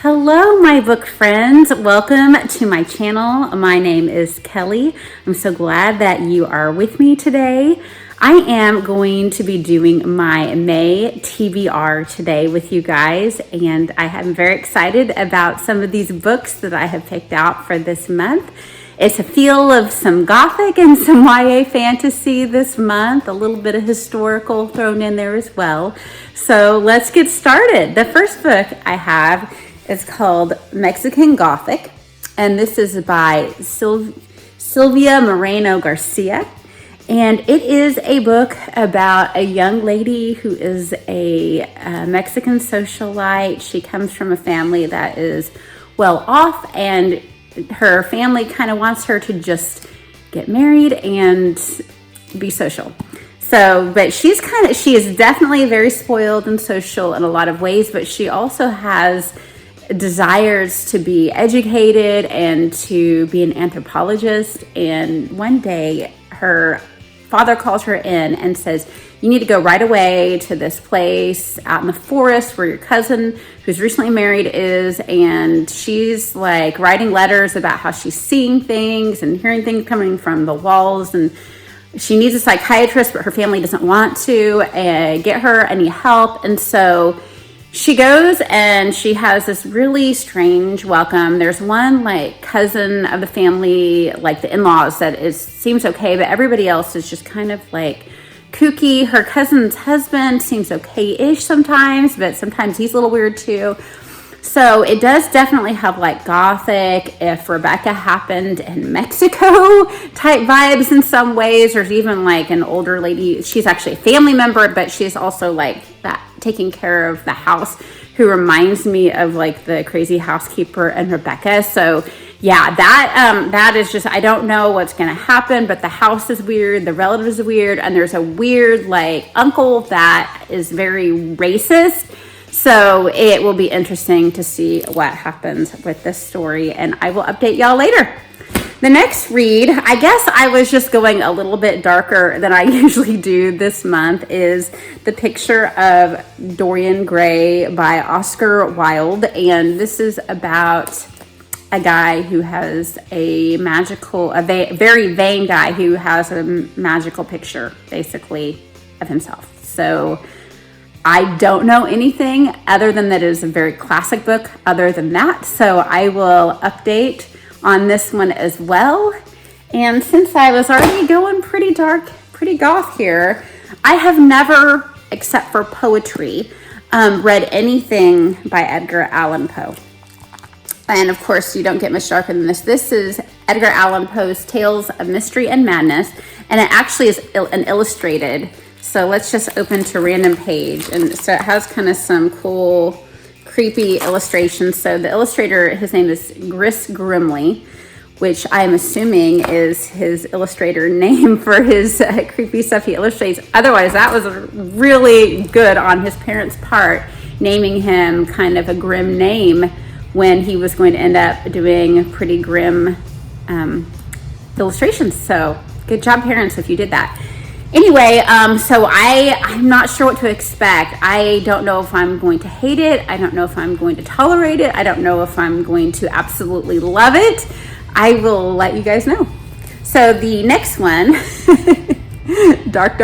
Hello, my book friends. Welcome to my channel. My name is Kelly. I'm so glad that you are with me today. I am going to be doing my May TBR today with you guys, and I am very excited about some of these books that I have picked out for this month. It's a feel of some gothic and some YA fantasy this month, a little bit of historical thrown in there as well. So let's get started. The first book I have is called Mexican Gothic, and this is by Sylvia Moreno Garcia. And it is a book about a young lady who is a Mexican socialite. She comes from a family that is well off, and her family kind of wants her to just get married and be social. So, but she is definitely very spoiled and social in a lot of ways, but she also has desires to be educated and to be an anthropologist. And one day her father calls her in and says, you need to go right away to this place out in the forest where your cousin who's recently married is. And she's like writing letters about how she's seeing things and hearing things coming from the walls. And she needs a psychiatrist, but her family doesn't want to get her any help. And so she goes and she has this really strange welcome. There's one like cousin of the family, like the in-laws, that seems okay, but everybody else is just kind of like kooky. Her cousin's husband seems okay-ish sometimes, but sometimes he's a little weird too. So it does definitely have like gothic, if Rebecca happened in Mexico type vibes in some ways. There's even like an older lady. She's actually a family member, but she's also like that taking care of the house, who reminds me of like the crazy housekeeper and Rebecca. So yeah, that is just, I don't know what's going to happen, but the house is weird. The relatives are weird. And there's a weird like uncle that is very racist. So it will be interesting to see what happens with this story, and I will update y'all later. The next read, I guess I was just going a little bit darker than I usually do this month, is The Picture of Dorian Gray by Oscar Wilde. And this is about a guy who has a very vain guy who has a magical picture, basically, of himself. So I don't know anything other than that it is a very classic book other than that. So I will update on this one as well. And since I was already going pretty dark, pretty goth here, I have never, except for poetry, read anything by Edgar Allan Poe. And of course, you don't get much darker than this. This is Edgar Allan Poe's Tales of Mystery and Madness, and it actually is an illustrated. So let's just open to random page. And so it has kind of some cool, creepy illustrations. So the illustrator, his name is Gris Grimley, which I'm assuming is his illustrator name for his creepy stuff he illustrates. Otherwise, that was really good on his parents' part, naming him kind of a grim name when he was going to end up doing pretty grim illustrations. So good job, parents, if you did that. Anyway, so I'm not sure what to expect. I don't know if I'm going to hate it. I don't know if I'm going to tolerate it. I don't know if I'm going to absolutely love it. I will let you guys know. So the next one, dark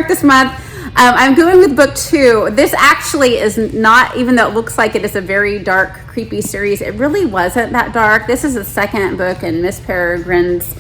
this month. I'm going with book 2. This actually is not, even though it looks like it is a very dark, creepy series, it really wasn't that dark. This is the second book in Miss Peregrine's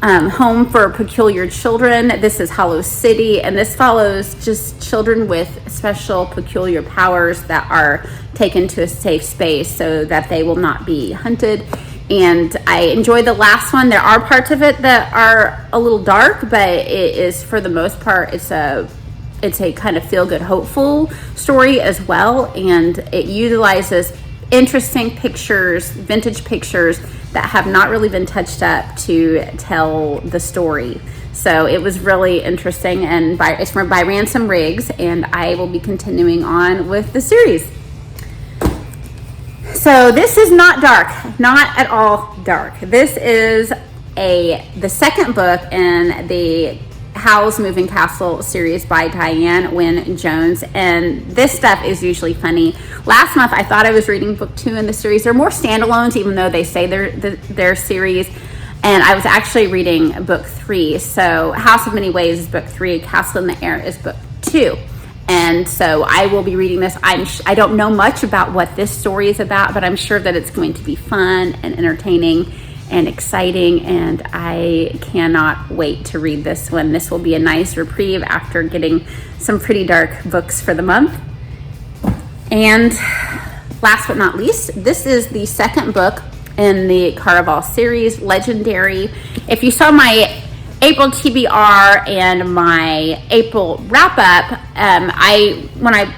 Home for Peculiar Children. This is Hollow City, and this follows just children with special peculiar powers that are taken to a safe space so that they will not be hunted. And I enjoyed the last one. There are parts of it that are a little dark, but it is, for the most part, it's a kind of feel-good, hopeful story as well, and it utilizes interesting pictures, vintage pictures that have not really been touched up to tell the story. So it was really interesting, and it's by Ransom Riggs, and I will be continuing on with the series. So this is not dark, not at all dark. This is the second book in the Howl's Moving Castle series by Diane Wynne Jones, and this stuff is usually funny. Last month I thought I was reading book 2 in the series. They're more standalones, even though they say they're series, and I was actually reading book 3. So House of Many Ways is book 3, Castle in the Air is book 2. And so I will be reading this. I don't know much about what this story is about, but I'm sure that it's going to be fun and entertaining and exciting, and I cannot wait to read this one. This will be a nice reprieve after getting some pretty dark books for the month. And last but not least, this is the second book in the Caraval series, Legendary. If you saw my April TBR and my April wrap-up, when I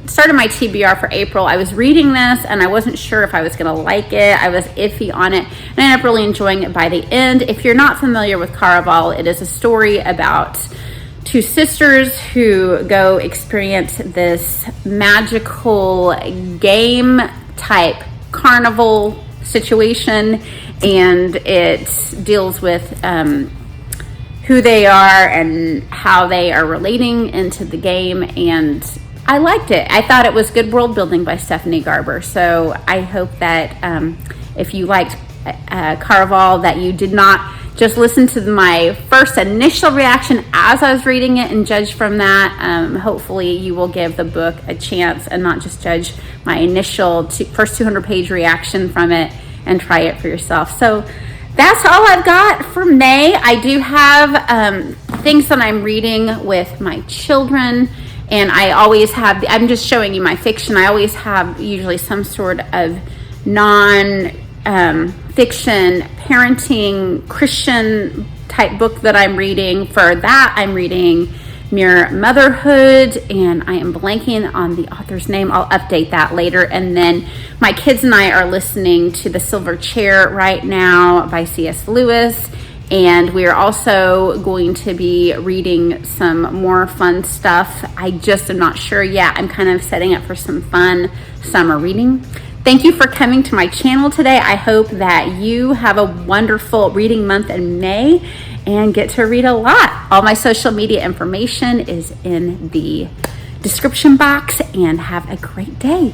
started my TBR for April, I was reading this and I wasn't sure if I was going to like it. I was iffy on it, and I ended up really enjoying it by the end. If you're not familiar with Caraval, it is a story about 2 sisters who go experience this magical game type carnival situation, and it deals with who they are and how they are relating into the game, and I liked it. I thought it was good world building by Stephanie Garber. So I hope that if you liked Caraval, that you did not just listen to my first initial reaction as I was reading it and judge from that. Hopefully you will give the book a chance and not just judge my initial first 200-page reaction from it, and try it for yourself. So that's all I've got for May. I do have things that I'm reading with my children. And I always have, I'm just showing you my fiction. I always have usually some sort of non-fiction, parenting, Christian type book that I'm reading. For that, I'm reading Mere Motherhood, and I am blanking on the author's name. I'll update that later. And then my kids and I are listening to The Silver Chair right now by C.S. Lewis. And we are also going to be reading some more fun stuff. I just am not sure yet. I'm kind of setting up for some fun summer reading. Thank you for coming to my channel today. I hope that you have a wonderful reading month in May and get to read a lot. All my social media information is in the description box, and have a great day.